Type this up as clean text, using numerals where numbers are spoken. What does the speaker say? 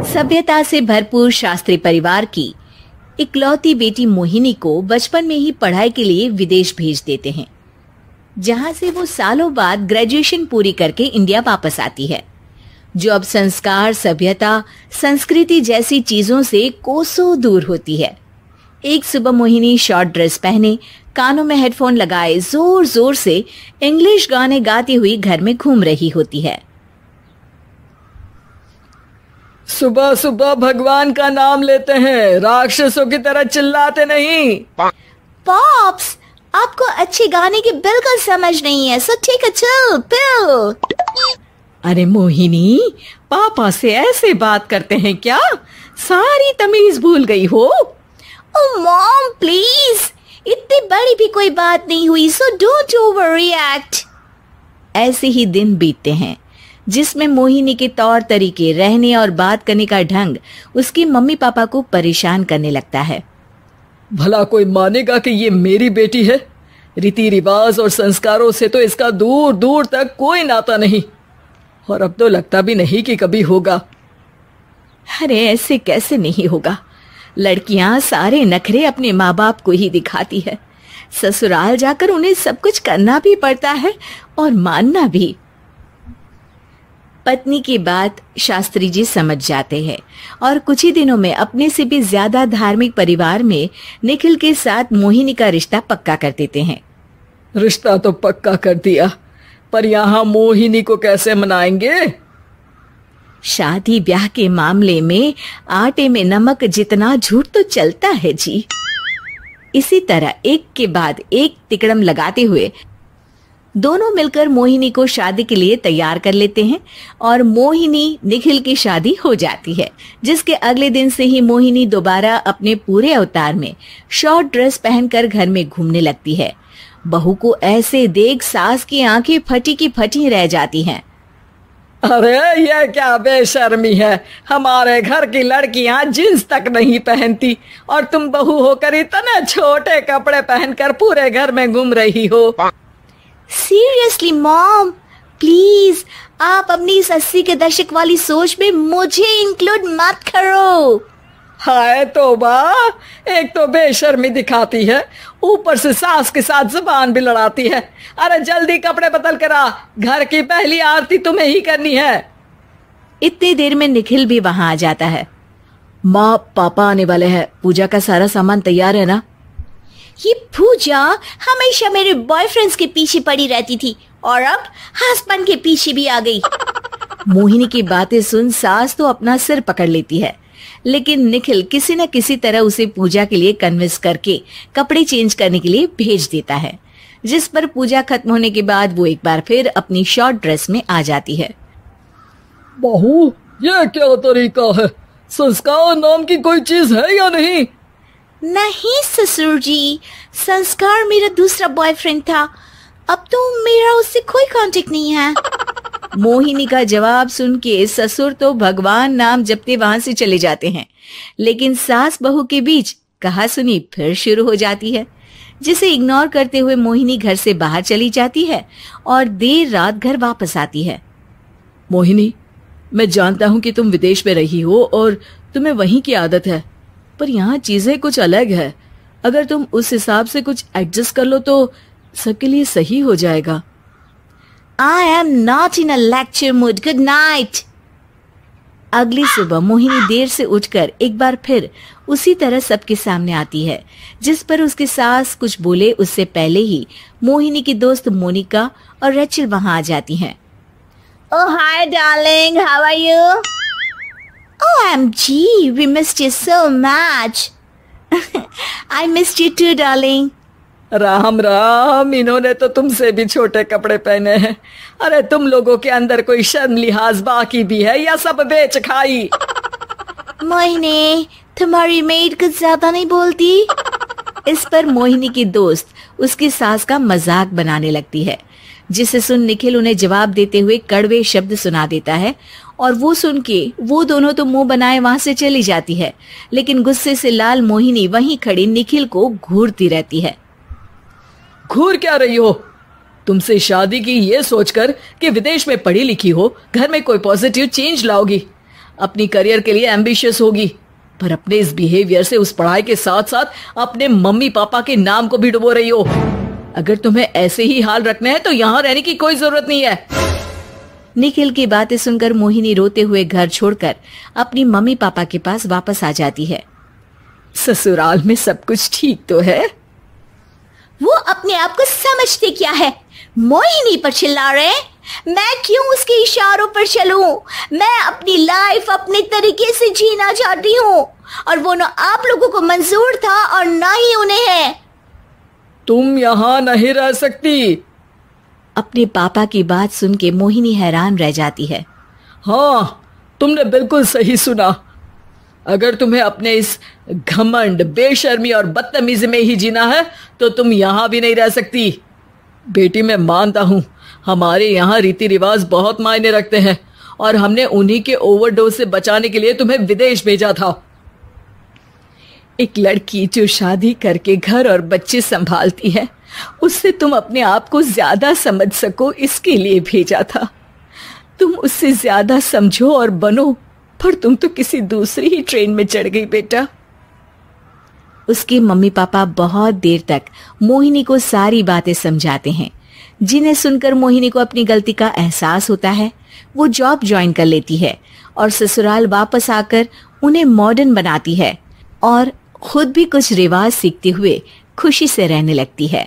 सभ्यता से भरपूर शास्त्री परिवार की इकलौती बेटी मोहिनी को बचपन में ही पढ़ाई के लिए विदेश भेज देते हैं, जहां से वो सालों बाद ग्रेजुएशन पूरी करके इंडिया वापस आती है, जो अब संस्कार, सभ्यता, संस्कृति जैसी चीजों से कोसों दूर होती है। एक सुबह मोहिनी शॉर्ट ड्रेस पहने, कानों में हेडफोन लगाए जोर जोर से इंग्लिश गाने गाती हुई घर में घूम रही होती है। सुबह सुबह भगवान का नाम लेते हैं, राक्षसों की तरह चिल्लाते नहीं। पॉप्स, आपको अच्छे गाने की बिल्कुल समझ नहीं है, so take a chill pill. अरे मोहिनी, पापा से ऐसे बात करते हैं क्या? सारी तमीज भूल गई हो? ओह मॉम प्लीज, इतनी बड़ी भी कोई बात नहीं हुई, सो डोंट ओवर रिएक्ट। ऐसे ही दिन बीतते हैं जिसमें मोहिनी के तौर तरीके, रहने और बात करने का ढंग उसकी मम्मी पापा को परेशान करने लगता है। भला कोई मानेगा कि ये मेरी बेटी है? रीति रिवाज और संस्कारों से तो इसका दूर दूर तक कोई नाता नहीं, और अब तो लगता भी नहीं कि कभी होगा। अरे ऐसे कैसे नहीं होगा? लड़कियां सारे नखरे अपने माँ बाप को ही दिखाती है। ससुराल जाकर उन्हें सब कुछ करना भी पड़ता है और मानना भी। पत्नी की बात शास्त्री जी समझ जाते हैं और कुछ ही दिनों में अपने से भी ज्यादा धार्मिक परिवार में निखिल के साथ मोहिनी का रिश्ता पक्का कर देते हैं। रिश्ता तो पक्का कर दिया, पर यहाँ मोहिनी को कैसे मनाएंगे? शादी ब्याह के मामले में आटे में नमक जितना झूठ तो चलता है जी। इसी तरह एक के बाद एक तिकड़म लगाते हुए दोनों मिलकर मोहिनी को शादी के लिए तैयार कर लेते हैं और मोहिनी निखिल की शादी हो जाती है, जिसके अगले दिन से ही मोहिनी दोबारा अपने पूरे अवतार में शॉर्ट ड्रेस पहनकर घर में घूमने लगती है। बहू को ऐसे देख सास की आंखें फटी की फटी रह जाती हैं। अरे ये क्या बेशर्मी है, हमारे घर की लड़कियां जींस तक नहीं पहनती और तुम बहू होकर इतने छोटे कपड़े पहनकर पूरे घर में घूम रही हो। सीरियसली मॉम, प्लीज आप अपनी इस 80 के दशक वाली सोच में मुझे इंक्लूड मत करो। हाय तौबा, एक तो बेशर्मी दिखाती है, ऊपर से सास के साथ जुबान भी लड़ाती है। अरे जल्दी कपड़े बदल कर आ, घर की पहली आरती तुम्हें ही करनी है। इतनी देर में निखिल भी वहां आ जाता है। माँ पापा आने वाले हैं, पूजा का सारा सामान तैयार है ना? ये पूजा हमेशा मेरे बॉयफ्रेंड्स के पीछे पड़ी रहती थी और अब हस्बैंड के पीछे भी आ गई। मोहिनी की बातें सुन सास तो अपना सिर पकड़ लेती है, लेकिन निखिल किसी न किसी तरह उसे पूजा के लिए कन्विंस करके कपड़े चेंज करने के लिए भेज देता है, जिस पर पूजा खत्म होने के बाद वो एक बार फिर अपनी शॉर्ट ड्रेस में आ जाती है। बहू, ये क्या तरीका है? संस्कार नाम की कोई चीज है या नहीं? नहीं ससुर जी, संस्कार मेरा दूसरा बॉयफ्रेंड था, अब तो मेरा उससे कोई कांटेक्ट नहीं है। मोहिनी का जवाब सुन के ससुर तो भगवान नाम जपते वहां से चले जाते हैं, लेकिन सास बहू के बीच कहासुनी फिर शुरू हो जाती है, जिसे इग्नोर करते हुए मोहिनी घर से बाहर चली जाती है और देर रात घर वापस आती है। मोहिनी, मैं जानता हूँ कि तुम विदेश में रही हो और तुम्हें वहीं की आदत है, पर यहाँ चीजें कुछ अलग है। अगर तुम उस हिसाब से कुछ एडजस्ट कर लो तो सबके लिए सही हो जाएगा। I am not in a lecture mood. Good night. अगली सुबह मोहिनी देर से उठकर एक बार फिर उसी तरह सबके सामने आती है, जिस पर उसकी सास कुछ बोले उससे पहले ही मोहिनी की दोस्त मोनिका और रेचल वहां आ जाती हैं। Oh hi darling, how are you? OMG, we missed you so much. I missed you too darling. Ram Ram, इन्होंने तो तुमसे भी छोटे कपड़े पहने हैं। अरे तुम लोगों के अंदर कोई शर्म लिहाज बाकी भी है या सब बेच खाई? मोहिनी, तुम्हारी मेड कुछ ज्यादा नहीं बोलती? इस पर मोहिनी की दोस्त उसकी सास का मजाक बनाने लगती है, जिसे सुन निखिल उन्हें जवाब देते हुए कड़वे शब्द सुना देता है और वो सुन के वो दोनों तो मुंह बनाए वहां से चली जाती है, लेकिन गुस्से से लाल मोहिनी वहीं खड़ी निखिल को घूरती रहती है। घूर क्या रही हो? तुमसे शादी की ये सोचकर कि विदेश में पढ़ी लिखी हो, घर में कोई पॉजिटिव चेंज लाओगी। अपनी करियर के एम्बिशियस होगी, पर अपने इस बिहेवियर से उस पढ़ाई के साथ साथ अपने मम्मी पापा के नाम को भी डुबो रही हो। अगर तुम्हें ऐसे ही हाल रखना है तो यहाँ रहने की कोई जरूरत नहीं है। निखिल की बातें सुनकर मोहिनी रोते हुए घर छोड़कर अपनी मम्मी पापा के पास वापस आ जाती है। ससुराल में सब कुछ ठीक तो है? वो अपने आप को समझते क्या है? मोहिनी पर चिल्ला रहे हैं? मैं क्यों उसके इशारों पर चलूं? मैं अपनी लाइफ अपने तरीके से जीना चाहती हूँ और वो ना आप लोगों को मंजूर था और ना ही उन्हें है। तुम यहाँ नहीं रह सकती। अपने पापा की बात सुन के मोहिनी हैरान रह जाती है। हाँ, तुमने बिल्कुल सही सुना। अगर तुम्हें अपने इस घमंड, बेशर्मी और बदतमीजी में ही जीना है तो तुम यहाँ भी नहीं रह सकती। बेटी, मैं मानता हूँ हमारे यहाँ रीति रिवाज बहुत मायने रखते हैं और हमने उन्हीं के ओवरडोज से बचाने के लिए तुम्हें विदेश भेजा था। एक लड़की जो शादी करके घर और बच्चे संभालती है, उससे तुम अपने आप को ज्यादा समझ सको इसके लिए भेजा था। तुम उससे ज्यादा समझो और बनो, पर तुम तो किसी दूसरी ही ट्रेन में चढ़ गई बेटा। उसके मम्मी पापा बहुत देर तक मोहिनी को सारी बातें समझाते हैं, जिन्हें सुनकर मोहिनी को अपनी गलती का एहसास होता है। वो जॉब ज्वाइन कर लेती है और ससुराल वापस आकर उन्हें मॉडर्न बनाती है और खुद भी कुछ रिवाज सीखते हुए खुशी से रहने लगती है।